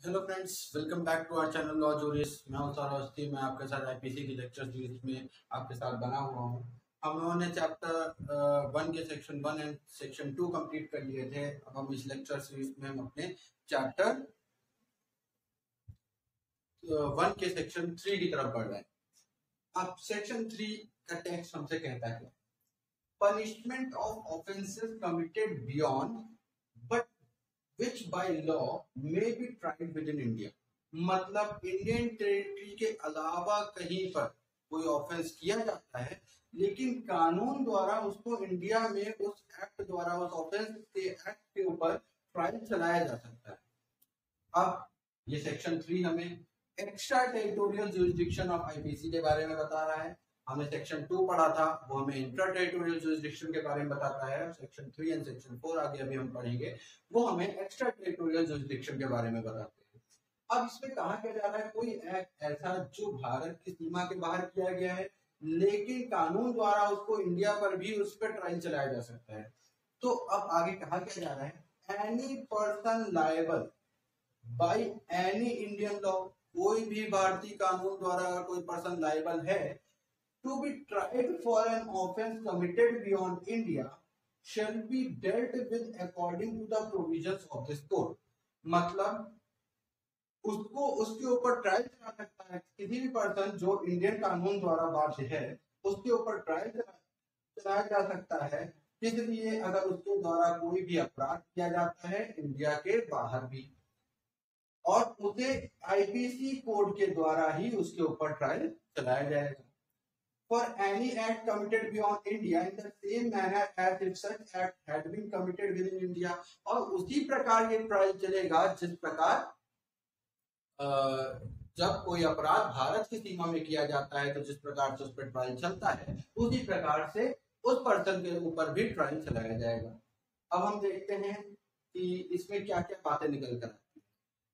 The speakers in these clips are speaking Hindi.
Hello friends, welcome back to our channel law Juris. मैं हूं सौरभ अवस्थी। मैं आपके साथ आईपीसी की लेक्चर सीरीज में आपके साथ बना हुआ हूं। हम लोगों ने चैप्टर 1 के सेक्शन 1 एंड सेक्शन 2 कंप्लीट कर लिए थे। अब हम इस लेक्चर सीरीज में हम अपने चैप्टर 1 के सेक्शन 3 की तरफ बढ़ रहे हैं। अब सेक्शन 3 का टेक्स्ट हमसे कहता है punishment of offences committed beyond but which by law may be tried within India। मतलब इंडियन टेरिटरी के अलावा कहीं पर कोई ऑफेंस किया जाता है, लेकिन कानून द्वारा उसको इंडिया में उस एक्ट द्वारा उस ऑफेंस के एक्ट के ऊपर ट्रायल चलाया जा सकता है। अब ये सेक्शन 3 हमें extra territorial jurisdiction of IPC के बारे में बता रहा है। हमने सेक्शन 2 पढ़ा था, वो हमें इंट्रा टेरिटोरियल जुरिसडिक्शन के बारे में बताता है। सेक्शन 3 एंड सेक्शन 4 आगे अभी हम पढ़ेंगे, वो हमें एक्स्ट्रा टेरिटोरियल जुरिसडिक्शन के बारे में बताते हैं। अब इसमें कहा क्या जा रहा है, कोई एक्ट ऐसा जो भारत की सीमा के बाहर किया गया है, लेकिन कानून द्वारा उसको इंडिया पर भी उस पर ट्रायल चलाया जा सकता है। तो अब आगे कहा क्या जा रहा है, any person liable by any Indian law, कोई भी भारतीय कानून द्वारा अगर कोई पर्सन लायबल है to be tried for an offence committed beyond India shall be dealt with according to the provisions of this code। मतलब उसको उसके ऊपर ट्रायल चला सकता है किसी भी पर्सन जो इंडियन कानून द्वारा बाध्य है, उसके ऊपर ट्रायल चलाया जा सकता है। इसलिए अगर उसके द्वारा कोई भी अपराध किया जाता है इंडिया के बाहर भी, और उसे आईपीसी कोड के द्वारा ही उसके ऊपर ट्रायल चलाया जाएगा। For any act committed beyond India in the same manner as if such act had been committed within India, और उसी प्रकार ये ट्रायल चलेगा जिस प्रकार जब कोई अपराध भारत की सीमा में किया जाता है तो जिस प्रकार से उस पर ट्रायल चलता है, उसी प्रकार से उस पर्सन के ऊपर भी ट्रायल चलाया जाएगा। अब हम देखते हैं कि इसमें क्या क्या बातें निकल कर आती है।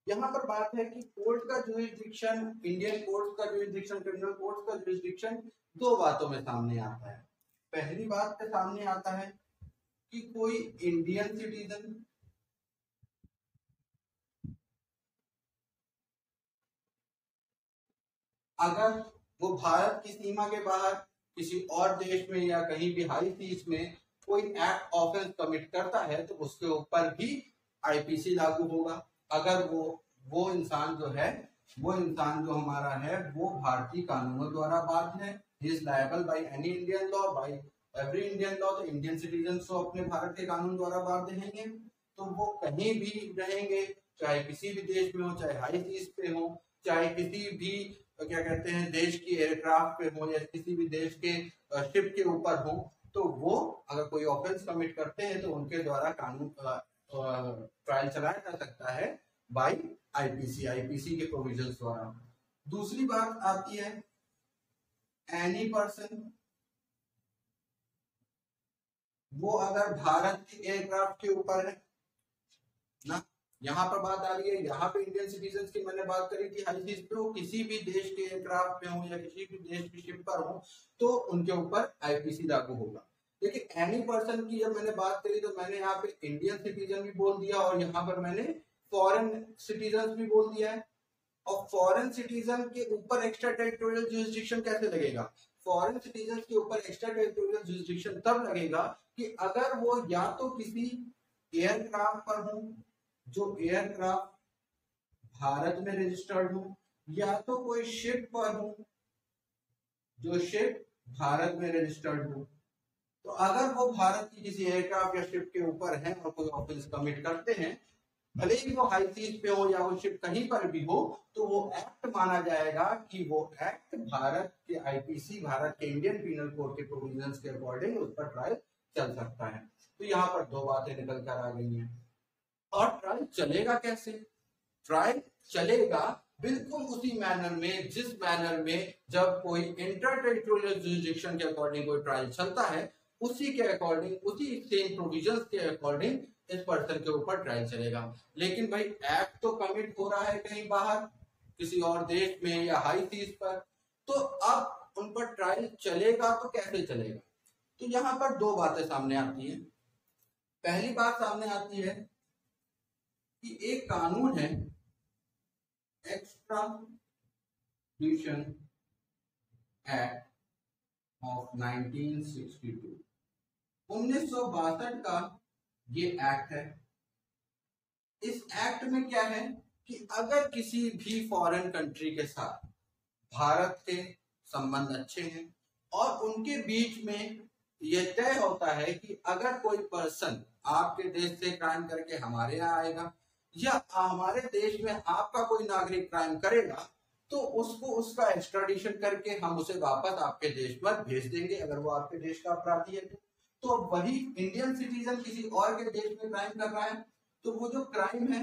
यहाँ पर बात है कि कोर्ट का जुरिसडिक्शन, इंडियन कोर्ट का जुरिसडिक्शन, क्रिमिनल कोर्ट का जुरिसडिक्शन दो बातों में सामने आता है। पहली बात पे सामने आता है कि कोई इंडियन सिटीजन अगर वो भारत की सीमा के बाहर किसी और देश में या कहीं भी हाई सीज में कोई एक्ट ऑफेंस कमिट करता है तो उसके ऊपर भी आईपीसी लागू होगा। अगर वो इंसान जो है, वो इंसान जो हमारा है वो भारतीय कानूनों द्वारा बाध्य है, he is liable by any Indian law, by every Indian law। तो इंडियन सिटीजन तो अपने भारत के कानून द्वारा बाध्य रहेंगे, तो वो कहीं भी रहेंगे, चाहे किसी भी देश में हो, चाहे हाई सीज पे हो, चाहे किसी भी क्या कहते हैं देश की एयरक्राफ्ट पे हो, या किसी भी देश के शिप के ऊपर हो, तो वो अगर कोई ऑफेंस कमिट करते हैं तो उनके द्वारा कानून ट्रायल चलाया जा सकता है बाय आईपीसी के प्रोविजंस द्वारा। दूसरी बात आती है एनी पर्सन, वो अगर भारत के एयरक्राफ्ट के ऊपर है ना, यहाँ पर बात आ रही है, यहाँ पे इंडियन सिटीजन की मैंने बात करी थी, हाई सीज पे हो, किसी भी देश के एयरक्राफ्ट में हो या किसी भी देश की शिप पर हो, तो उनके ऊपर आईपीसी लागू होगा। लेकिन एनी पर्सन की जब मैंने बात करी तो मैंने यहाँ पे इंडियन सिटीजन भी बोल दिया और यहाँ पर मैंने फॉरेन सिटीजन भी बोल दिया है। और फॉरेन सिटीजन के ऊपर एक्स्ट्रा टेरिटोरियल जुरिसडिक्शन कैसे लगेगा? फॉरेन सिटीजन के ऊपर एक्स्ट्रा टेरिटोरियल जुरिसडिक्शन तब लगेगा कि अगर वो या तो किसी एयरक्राफ्ट पर हो जो एयरक्राफ्ट भारत में रजिस्टर्ड हो, या तो कोई शिप पर हो जो शिप भारत में रजिस्टर्ड हो। तो अगर वो भारत की किसी एयरक्राफ्ट या शिप के ऊपर है और कोई ऑफेंस कमिट करते हैं, भले ही वो हाई सीज पे हो या वो शिप कहीं पर भी हो, तो वो एक्ट माना जाएगा कि वो एक्ट भारत के आईपीसी, भारत के इंडियन पीनल कोड के प्रोविजंस के अकॉर्डिंग उस पर ट्रायल चल सकता है। तो यहाँ पर दो बातें निकल कर आ गई हैं। और ट्रायल चलेगा कैसे? ट्रायल चलेगा बिल्कुल उसी मैनर में जिस मैनर में जब कोई इंटर टेरिटोरियल जुरिसडिक्शन के अकॉर्डिंग कोई ट्रायल चलता है, उसी के अकॉर्डिंग, उसी सेम प्रोविजंस के अकॉर्डिंग इस पर्सन के ऊपर ट्रायल चलेगा। लेकिन भाई एक्ट तो कमिट हो रहा है कहीं बाहर किसी और देश में या हाई सीज पर, तो अब उन पर ट्रायल चलेगा तो कैसे चलेगा? तो यहाँ पर दो बातें सामने आती हैं। पहली बात सामने आती है कि एक कानून है एक्स्ट्राडिशन एक्ट ऑफ 1962, 1962 का ये एक्ट है। इस एक्ट में क्या है कि अगर किसी भी फॉरेन कंट्री के साथ भारत के संबंध अच्छे हैं और उनके बीच में यह तय होता है कि अगर कोई पर्सन आपके देश से क्राइम करके हमारे यहाँ आएगा या हमारे देश में आपका कोई नागरिक क्राइम करेगा तो उसको उसका एक्स्ट्राडिशन करके हम उसे वापस आपके देश पर भेज देंगे अगर वो आपके देश का अपराधी है। तो वही इंडियन सिटीजन किसी और के देश में क्राइम कर रहा है तो वो जो क्राइम है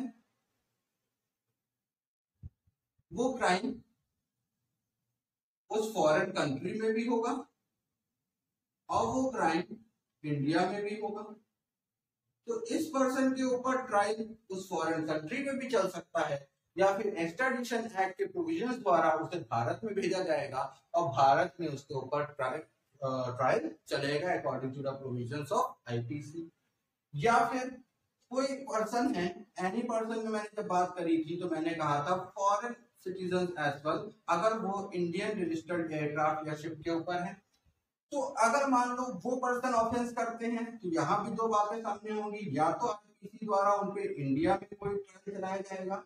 वो क्राइम उस फॉरेन कंट्री में भी होगा और वो क्राइम इंडिया में भी होगा। तो इस पर्सन के ऊपर ट्रायल उस फॉरेन कंट्री में भी चल सकता है या फिर एक्स्ट्राडिशन एक्ट के प्रोविजंस द्वारा उसे भारत में भेजा जाएगा और भारत में उसके ऊपर ट्रायल चलेगा according to the provisions of IPC. या फिर कोई पर्सन है, एनी पर्सन में मैंने जब बात करी थी तो मैंने कहा था फॉरेन सिटीजन एज वेल, अगर वो इंडियन रजिस्टर्ड एयरक्राफ्ट या शिप के ऊपर है तो अगर मान लो वो पर्सन ऑफेंस करते हैं तो यहाँ भी दो बातें सामने होंगी, या तो किसी द्वारा उनपे इंडिया में कोई ट्रायल चलाया जाएगा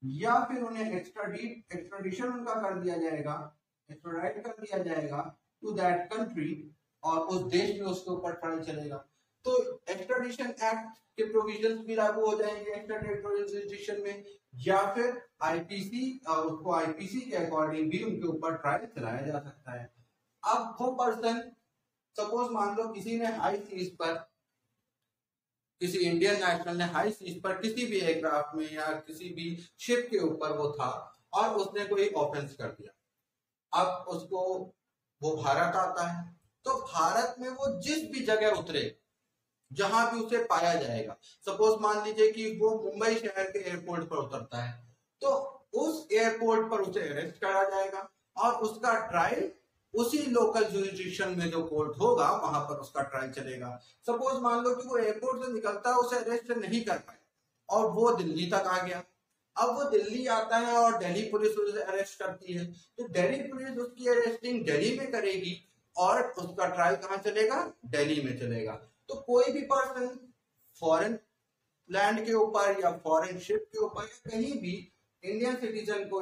या फिर उन्हें एक्स्ट्राडिशन उनका कर दिया जाएगा, एक्स्ट्राडाइट कर दिया जाएगा टू दैट कंट्री और उस देश में उसके ऊपर ट्रायल चलेगा। तो एक्स्ट्राडिशन एक्ट के प्रोविजंस भी लागू हो जाएंगे एक्स्ट्रा टेरिटोरियल जुरिसडिक्शन में, या फिर आईपीसी उसको आईपीसी के अकॉर्डिंग भी उनके ऊपर ट्रायल चलाया जा सकता है। अब वो पर्सन सपोज मान लो किसी ने हाई सीज पर, किसी इंडियन नेशनल ने हाई सीज पर किसी भी एयरक्राफ्ट में या किसी भी शिप के ऊपर वो था और उसने कोई ऑफेंस कर दिया, अब उसको वो भारत आता है तो भारत में वो जिस भी जगह उतरे जहां भी उसे पाया जाएगा, सपोज मान लीजिए कि वो मुंबई शहर के एयरपोर्ट पर उतरता है तो उस एयरपोर्ट पर उसे अरेस्ट करा जाएगा और उसका ट्रायल उसी लोकल जुरिसडिक्शन में जो कोर्ट होगा वहां पर उसका ट्रायल चलेगा। सपोज मान लो कि वो एयरपोर्ट से निकलता है, उसे अरेस्ट नहीं कर पाए और वो दिल्ली तक आ गया, अब वो दिल्ली आता है और दिल्ली पुलिस उसे अरेस्ट करती है तो दिल्ली पुलिस उसकी अरेस्टिंग दिल्ली में करेगी और उसका ट्रायल कहाँ चलेगा, दिल्ली में चलेगा। तो कोई भी पर्सन फॉरेन लैंड के ऊपर या फॉरेन शिप के ऊपर या कहीं भी इंडियन सिटीजन को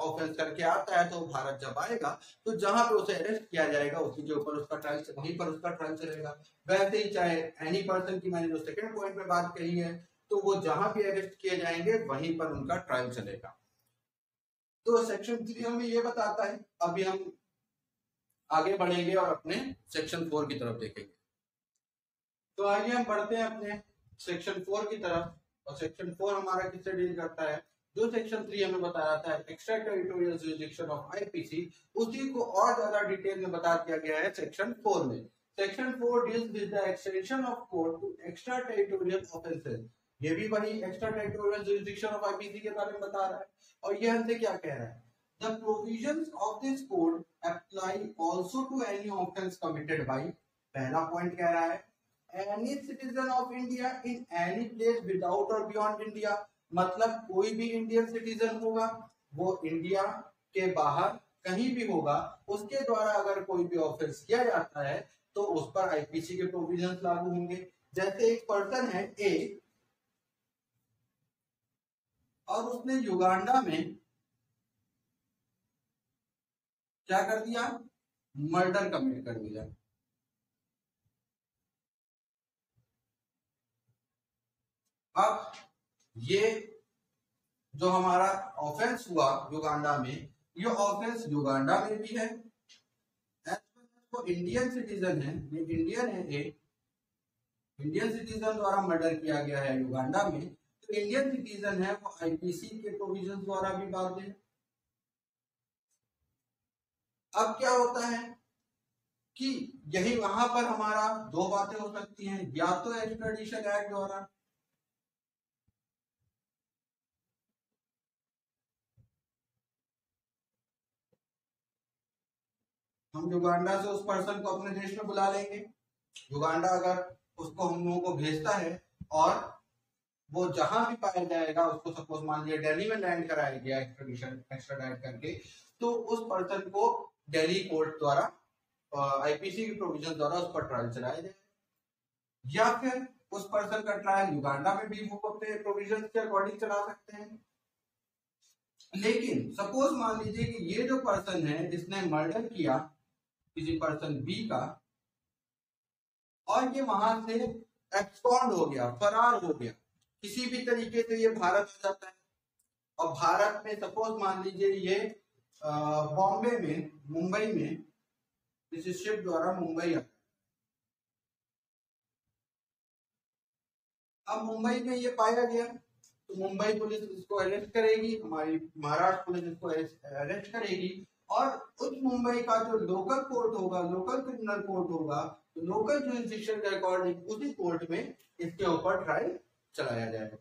ऑफेंस करके आता है तो भारत जब आएगा तो जहां पे उसे अरेस्ट किया जाएगा उसी के ऊपर उसका ट्रायल, वहीं पर उसका ट्रायल चलेगा। वैसे ही चाहे एनी पर्सन की मैंने जो सेकंड पॉइंट में बात कही है तो वो जहां भी अरेस्ट किए जाएंगे वहीं पर उनका ट्रायल चलेगा। तो सेक्शन 3 हमें ये बताता है। अभी हम आगे बढ़ेंगे और अपने सेक्शन 4 की तरफ देखेंगे। तो आइए हम बढ़ते हैं अपने सेक्शन 4 की तरफ, और सेक्शन 4 हमारा किससे डील करता है, जो सेक्शन 3 हमें बताया था extra territorial jurisdiction of IPC, उसी को और ज्यादा डिटेल में बता दिया गया है सेक्शन 4 में। Section 4 deals with the extension of court to extra territorial offences. ये भी वही extra territorial jurisdiction of IPC के बारे में बता रहा है और ये हमसे क्या कह रहा है, the provisions of this code apply also to any offence committed by, पहला पॉइंट कह रहा है any citizen of India in any place without or beyond India, मतलब कोई भी इंडियन सिटीजन होगा वो इंडिया के बाहर कहीं भी होगा, उसके द्वारा अगर कोई भी ऑफेंस किया जाता है तो उस पर आईपीसी के प्रोविजंस लागू होंगे। जैसे एक पर्सन है ए और उसने युगांडा में क्या कर दिया, मर्डर कमिट कर दिया। अब ये जो हमारा ऑफेंस हुआ युगांडा में, ये ऑफेंस युगांडा में भी है, वो इंडियन सिटीजन है, ये इंडियन है, एक इंडियन सिटीजन द्वारा मर्डर किया गया है युगांडा में, तो इंडियन सिटीजन है वो आईपीसी के प्रोविजन द्वारा भी बाध्य है। अब क्या होता है कि यही वहां पर हमारा दो बातें हो सकती हैं, या तो एक्स्ट्राडिशन एक्ट द्वारा हम युगांडा से उस पर्सन को अपने देश में बुला लेंगे, युगांडा अगर उसको हम लोगों को भेजता है और वो जहां भी पाया जाएगा उसको, सपोज मान लिया दिल्ली में लैंड कराया गया एक्स्ट्राडिशन एक्स्ट्राडाइट करके, तो उस पर्सन को दिल्ली कोर्ट द्वारा आईपीसी की प्रोविजन द्वारा उस पर ट्रायल चलाया जाए, या फिर उस पर्सन का ट्रायल युगांडा में भी वो अपने प्रोविजन के अकॉर्डिंग चला सकते हैं। लेकिन सपोज मान लीजिए कि ये जो पर्सन है जिसने मर्डर किया किसी पर्सन बी का, और ये वहां से एक्सपॉन्ड हो गया, फरार हो गया, किसी भी तरीके से ये भारत आ जाता है, और भारत में सपोज मान लीजिए ये बॉम्बे में, मुंबई में किसी शिप द्वारा मुंबई आता है। अब मुंबई में ये पाया गया तो मुंबई पुलिस इसको अरेस्ट करेगी, हमारी महाराष्ट्र पुलिस इसको अरेस्ट करेगी, और उस मुंबई का जो लोकल कोर्ट होगा, लोकल क्रिमिनल कोर्ट होगा, तो लोकल जुरिसडिक्शन के अकॉर्डिंग उसी कोर्ट में इसके ऊपर ट्रायल चलाया जाएगा।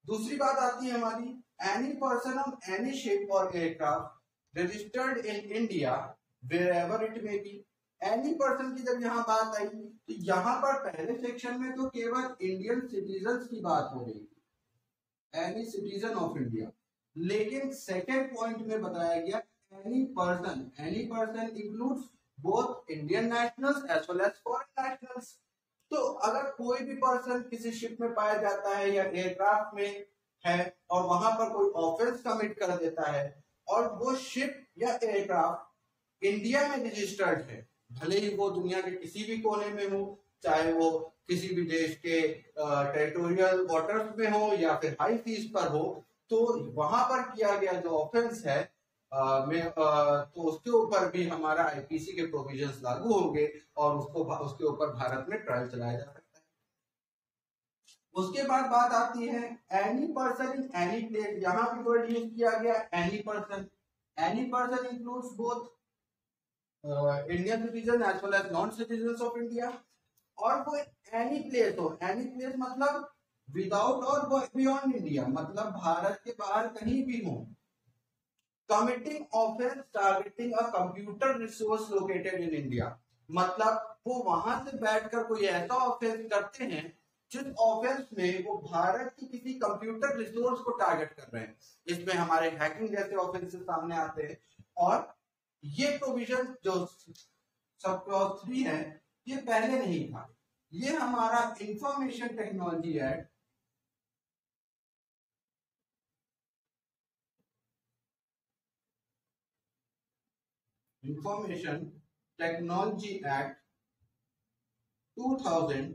दूसरी बात आती है हमारी, any person on any ship or aircraft registered in India wherever it may be. Any person की जब यहाँ बात आई तो यहाँ पर पहले सेक्शन में तो केवल इंडियन सिटीजन की बात हो रही थी, एनी सिटीजन ऑफ इंडिया, लेकिन सेकेंड पॉइंट में बताया गया any person includes both Indian nationals as well as foreign nationals. तो अगर कोई भी पर्सन किसी शिप में पाया जाता है या एयरक्राफ्ट में है और वहां पर कोई ऑफेंस कमिट कर देता है, और वो शिप या एयरक्राफ्ट इंडिया में रजिस्टर्ड है, भले ही वो दुनिया के किसी भी कोने में हो, चाहे वो किसी भी देश के टेरिटोरियल वाटर्स में हो या फिर हाई सीज पर हो, तो वहां पर किया गया जो ऑफेंस है तो उसके ऊपर भी हमारा आईपीसी के प्रोविजंस लागू होंगे और उसके ऊपर भारत में ट्रायल चलाया जा सकता है। उसके बाद बात आती है any person in any place. यहाँ भी वर्ड यूज किया गया any person. Any person includes both Indian citizen as well as non citizen of India, और वो एनी प्लेस हो। एनी प्लेस मतलब विदाउट और बियॉन्ड इंडिया, मतलब भारत के बाहर कहीं भी हो। Committing offence targeting a computer resource located in India, मतलब वो वहां से बैठकर कोई ऐसा ऑफेंस करते हैं जिस ऑफेंस में वो भारत की किसी कंप्यूटर रिसोर्स को टारगेट कर रहे हैं। इसमें हमारे हैकिंग जैसे ऑफेंसेस सामने आते हैं, और ये प्रोविजन जो सब क्लॉज 3 है ये पहले नहीं था। ये हमारा information technology act information technology act 2000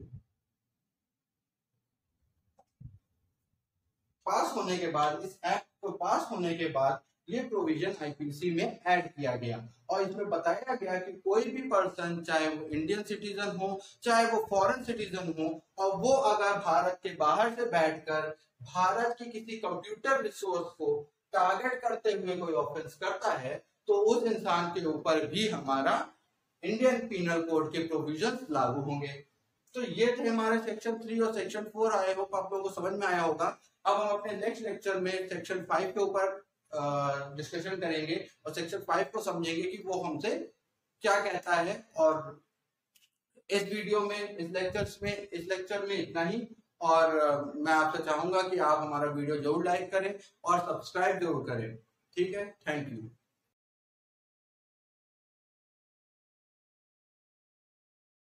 पास होने के बाद, इस एक्ट को पास होने के बाद ये प्रोविजन आईपीसी में ऐड किया गया, और इसमें बताया गया कि कोई भी पर्सन, चाहे वो इंडियन सिटीजन हो चाहे वो फॉरेन सिटीजन हो, और वो अगर भारत के बाहर से बैठकर भारत की किसी कंप्यूटर रिसोर्स को टारगेट करते हुए कोई ऑफेंस करता है, तो उस इंसान के ऊपर भी हमारा इंडियन पीनल कोड के प्रोविजन लागू होंगे। तो ये थे हमारे सेक्शन 3 और सेक्शन 4। आई होप आप लोगों को समझ में आया होगा। अब हम अपने नेक्स्ट लेक्चर में सेक्शन 5 के ऊपर डिस्कशन करेंगे और सेक्शन 5 को समझेंगे कि वो हमसे क्या कहता है। और इस वीडियो में, इस लेक्चर में इतना ही। और मैं आपसे चाहूंगा कि आप हमारा वीडियो जरूर लाइक करें और सब्सक्राइब जरूर करें। ठीक है, थैंक यू।